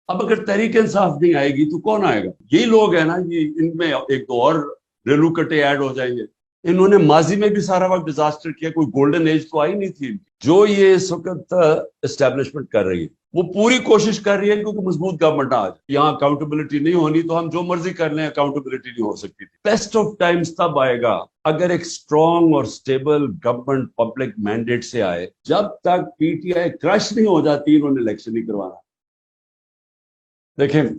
अब अगर तहरीक इंसाफ नहीं आएगी तो कौन आएगा? यही लोग हैं ना, ये इनमें एक दो और रेलू कटे ऐड हो जाएंगे। इन्होंने माजी में भी सारा वक्त डिजास्टर किया, कोई गोल्डन एज तो आई नहीं थी इनकी। जो ये इस वक्त एस्टेब्लिशमेंट कर रही है वो पूरी कोशिश कर रही है क्योंकि मजबूत गवर्नमेंट आ जाए। यहाँ अकाउंटेबिलिटी नहीं होनी तो हम जो मर्जी कर लें, अकाउंटेबिलिटी नहीं हो सकती थी। बेस्ट ऑफ टाइम्स तब आएगा अगर एक स्ट्रॉन्ग और स्टेबल गवर्नमेंट पब्लिक मैंडेट से आए। जब तक पीटीआई क्रश नहीं हो जाती इन्होंने इलेक्शन नहीं करवाना। देखें,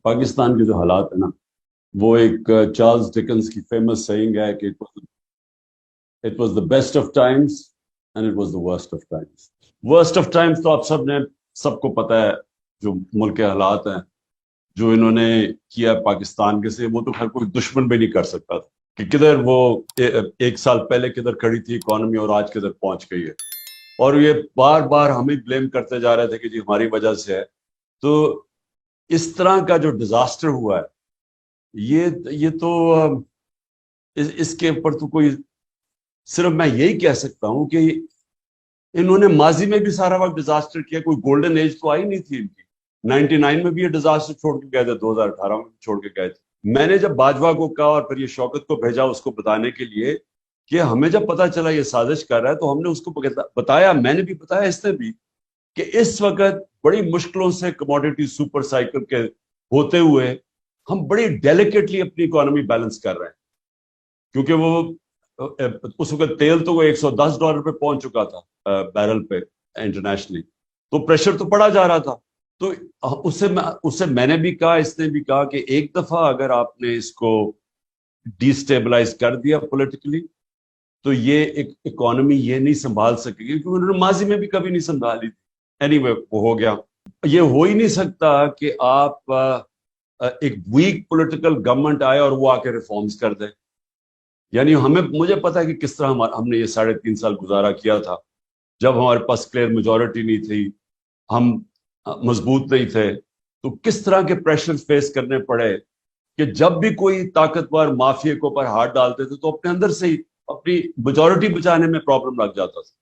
पाकिस्तान के जो हालात है ना, वो एक चार्ल्स डिकन्स की फेमस सेइंग है कि it was the best of times and it was the worst of times. Worst of times तो आप सबको पता है, जो मुल्क के हालात हैं, जो इन्होंने किया पाकिस्तान के से, वो तो खैर कोई दुश्मन भी नहीं कर सकता था कि किधर वो एक साल पहले किधर खड़ी थी इकोनॉमी और आज किधर पहुंच गई है। और ये बार बार हमें ब्लेम करते जा रहे थे कि जी हमारी वजह से है। तो इस तरह का जो डिजास्टर हुआ है, ये तो इसके ऊपर तो कोई, सिर्फ मैं यही कह सकता हूं कि इन्होंने माजी में भी सारा वक्त डिजास्टर किया, कोई गोल्डन एज तो आई नहीं थी इनकी। 99 में भी ये डिजास्टर छोड़ के गए थे, 2018 में भी छोड़ के गए थे। मैंने जब बाजवा को कहा और फिर ये शौकत को भेजा उसको बताने के लिए कि हमें जब पता चला ये साजिश कर रहा है, तो हमने उसको बताया, मैंने भी बताया, इसने भी, कि इस वक्त बड़ी मुश्किलों से कमोडिटी सुपर साइकिल के होते हुए हम बड़ी डेलिकेटली अपनी इकोनॉमी बैलेंस कर रहे हैं। क्योंकि वो उस वक्त तेल तो वो $110 पे पहुंच चुका था बैरल पे इंटरनेशनली, तो प्रेशर तो पड़ा जा रहा था। तो उससे मैंने भी कहा, इसने भी कहा कि एक दफा अगर आपने इसको डिस्टेबलाइज कर दिया पॉलिटिकली, तो ये एक इकोनॉमी ये नहीं संभाल सकेगी, क्योंकि उन्होंने माजी में भी कभी नहीं संभाली थी। एनीवे, वो हो गया। ये हो ही नहीं सकता कि आप एक वीक पॉलिटिकल गवर्नमेंट आए और वो आके रिफॉर्म्स कर दे। यानी मुझे पता है कि किस तरह हमने ये 3.5 साल गुजारा किया था, जब हमारे पास क्लियर मेजोरिटी नहीं थी, हम मजबूत नहीं थे, तो किस तरह के प्रेशर फेस करने पड़े कि जब भी कोई ताकतवर माफिया के ऊपर हाथ डालते थे तो अपने अंदर से ही अपनी मेजोरिटी बचाने में प्रॉब्लम लग जाता था।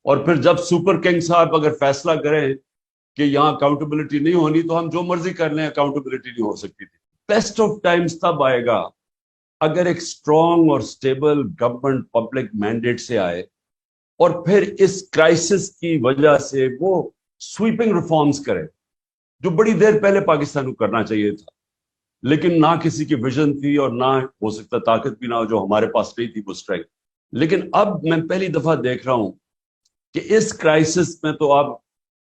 और फिर जब सुपर किंग साहब अगर फैसला करें कि यहाँ अकाउंटेबिलिटी नहीं होनी तो हम जो मर्जी कर लें, अकाउंटेबिलिटी नहीं हो सकती थी। बेस्ट ऑफ टाइम्स तब आएगा अगर एक स्ट्रॉन्ग और स्टेबल गवर्नमेंट पब्लिक मैंडेट से आए और फिर इस क्राइसिस की वजह से वो स्वीपिंग रिफॉर्म्स करे, जो बड़ी देर पहले पाकिस्तान को करना चाहिए था, लेकिन ना किसी की विजन थी और ना हो सकता ताकत भी ना हो, जो हमारे पास नहीं थी वो स्ट्रेंथ। लेकिन अब मैं पहली दफा देख रहा हूं कि इस क्राइसिस में तो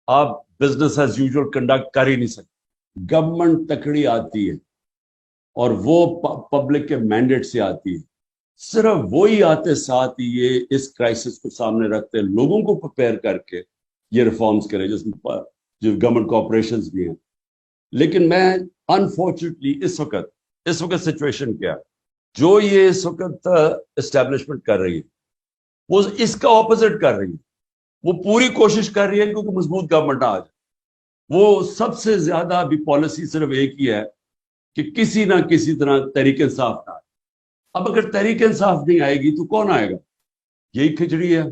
आप बिजनेस एज यूजुअल कंडक्ट कर ही नहीं सकते। गवर्नमेंट तकड़ी आती है और वो पब्लिक के मैंडेट से आती है। सिर्फ वो ही आते साथ ही ये इस क्राइसिस को सामने रखते लोगों को प्रिपेयर करके ये रिफॉर्म्स करें, जिसमें जो गवर्नमेंट कॉर्पोरेशंस भी हैं। लेकिन मैं अनफॉर्चुनेटली इस वक्त सिचुएशन क्या है, जो ये इस वक्त एस्टेब्लिशमेंट कर रही है वो इसका ऑपोजिट कर रही है। वो पूरी कोशिश कर रही है क्योंकि मजबूत गवर्नमेंट आ जाए। वो सबसे ज्यादा अभी पॉलिसी सिर्फ एक ही है कि किसी ना किसी तरह तहरीक इंसाफ ना आए। अब अगर तहरीक इंसाफ नहीं आएगी तो कौन आएगा? यही खिचड़ी है।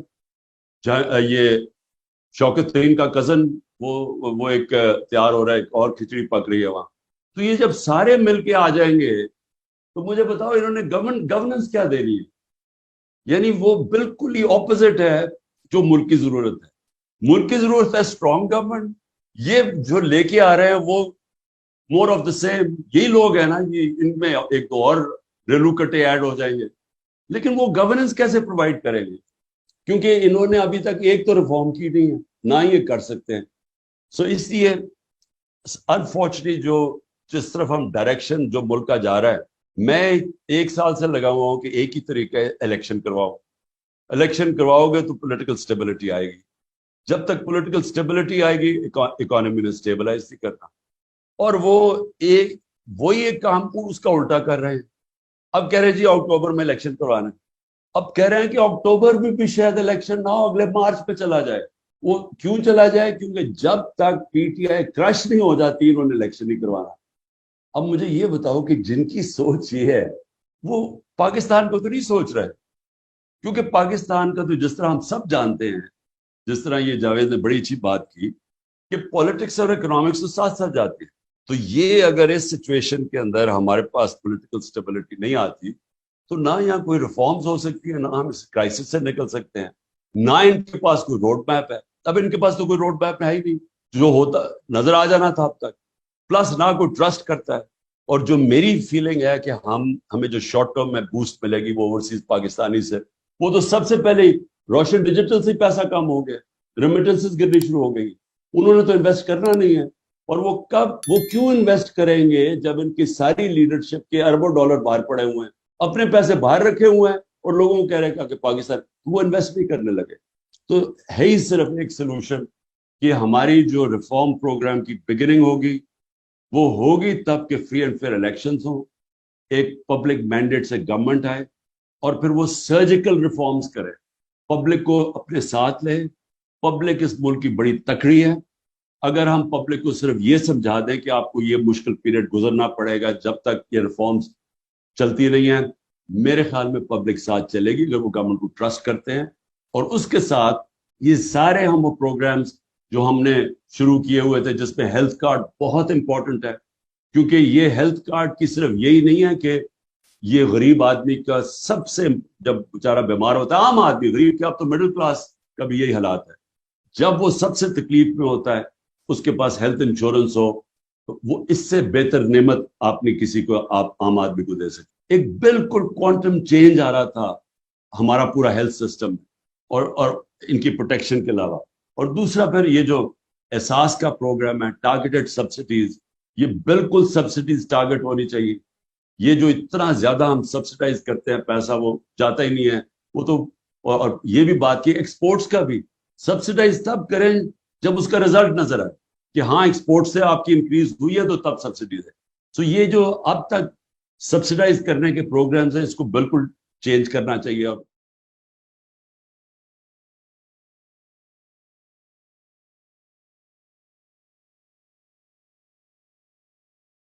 ये शौकत तरीन का कजन वो एक तैयार हो रहा है, एक और खिचड़ी पक रही है वहां। तो ये जब सारे मिलके आ जाएंगे तो मुझे बताओ इन्होंने गवर्नेंस क्या देनी है? यानी वो बिल्कुल ही ऑपोजिट है जो मुल्क की जरूरत है। मुल्क की जरूरत है स्ट्रॉन्ग गवर्नमेंट। ये जो लेके आ रहे हैं वो मोर ऑफ द सेम। यही लोग हैं ना, ये इनमें एक दो और रेलू कटे ऐड हो जाएंगे। लेकिन वो गवर्नेंस कैसे प्रोवाइड करेंगे? क्योंकि इन्होंने अभी तक एक तो रिफॉर्म की नहीं है, ना ये कर सकते हैं। सो इसलिए अनफॉर्चुनेटली जो जिस तरफ हम डायरेक्शन जो मुल्क का जा रहा है, मैं 1 साल से लगा हुआ हूं कि एक ही तरीका है, इलेक्शन करवाओ। इलेक्शन करवाओगे तो पॉलिटिकल स्टेबिलिटी आएगी। जब तक पॉलिटिकल स्टेबिलिटी आएगी, इकोनॉमी ने स्टेबलाइज नहीं करना। और वही एक काम उसका उल्टा कर रहे हैं। अब कह रहे हैं जी अक्टूबर में इलेक्शन करवाना है। अब कह रहे हैं कि अक्टूबर में भी शायद इलेक्शन ना हो, अगले मार्च पे चला जाए। वो क्यों चला जाए? क्योंकि जब तक पीटीआई क्रश नहीं हो जाती इन्होंने इलेक्शन नहीं करवाना। अब मुझे ये बताओ कि जिनकी सोच ये है वो पाकिस्तान को तो नहीं सोच रहे। क्योंकि पाकिस्तान का तो जिस तरह हम सब जानते हैं, जिस तरह ये जावेद ने बड़ी अच्छी बात की کہ پالیٹکس اور اکنامکس تو ساتھ ساتھ جاتی ہے. تو یہ اگر اس سچویشن کے اندر ہمارے پاس پولیٹیکل اسٹیبلٹی نہیں آتی تو نہ یہاں کوئی ریفارمز ہو سکتی ہے، نہ ہم اس کرائسس سے نکل سکتے ہیں، نہ ان کے پاس کوئی روڈ میپ ہے. اب ان کے پاس تو کوئی روڈ میپ ہے ہی نہیں، جو ہوتا نظر آ جانا تھا اب تک. پلس نہ کوئی ٹرسٹ کرتا ہے. اور جو میری فیلنگ ہے کہ ہمیں جو شارٹ ٹرم میں بوسٹ ملے گی وہ اوورسیز پاکستانی سے، وہ تو سب سے پہلے روشن ڈیجیٹل سے پیسہ کم ہو گیا، ریمیٹنسز گرنی شروع ہو گئی. انہوں نے تو انویسٹ کرنا نہیں ہے. اور وہ کیوں انویسٹ کریں گے جب ان کی ساری لیڈرشپ کے اربوں ڈالر باہر پڑے ہوئے ہیں، اپنے پیسے باہر رکھے ہوئے ہیں، اور لوگوں کو کہہ رہے ہیں کہ پاکستان وہ انویسٹ نہیں کرنے لگے. تو ہے ہی صرف ایک سلوشن کہ ہماری جو ریفارم پروگرام کی بگننگ ہوگی وہ ہوگی تب کہ فری اینڈ فیئر الیکشنز ہوں، ایک پبلک مینڈیٹ سے گورنمنٹ آئے، اور پھر وہ سرجیکل ریفارمز کرے، پبلک کو اپنے ساتھ لے. پبلک اس ملک کی بڑی تکڑی ہے. اگر ہم پبلک کو صرف یہ سمجھا دیں کہ آپ کو یہ مشکل پیریڈ گزرنا پڑے گا جب تک یہ ریفارمز چلتی نہیں ہیں، میرے خیال میں پبلک ساتھ چلے گی اگر وہ گورنمنٹ کو ٹرسٹ کرتے ہیں. اور اس کے ساتھ یہ سارے ہم وہ پروگرامز جو ہم نے شروع کیے ہوئے تھے، جس میں ہیلتھ کارڈ بہت امپورٹنٹ ہے، کیونکہ یہ ہیلتھ کارڈ کی صرف یہی نہیں ہے کہ یہ غریب آدمی کا سب سے، جب بیچارہ بیمار ہوتا ہے، عام آدمی، غریب کیا، اب تو مڈل کلاس کا بھی یہی حالات ہے، جب وہ سب سے تکلیف میں ہوتا ہے اس کے پاس ہیلتھ انشورنس ہو، تو وہ اس سے بہتر نعمت آپ نے کسی کو، آپ عام آدمی کو دے سکتے. ایک بالکل کوانٹم چینج آ رہا تھا ہمارا پورا ہیلتھ سسٹم اور ان کی پروٹیکشن کے علاوہ. اور دوسرا پھر یہ جو احساس کا پروگرام ہے، ٹارگیٹڈ سبسڈیز، یہ بالکل سبسڈیز ٹارگیٹ ہونی چاہیے. یہ جو اتنا زیادہ ہم سبسڈائز کرتے ہیں پیسہ وہ جاتا ہی نہیں ہے. وہ تو اور یہ بھی بات کی ایکسپورٹس کا بھی سبسڈائز تب کریں جب اس کا رزلٹ نظر آئے کہ ہاں ایکسپورٹ سے آپ کی انکریز ہوئی ہے تو تب سبسڈیز ہے. تو یہ جو اب تک سبسڈائز کرنے کے پروگرامز ہیں اس کو بالکل چینج کرنا چاہیے.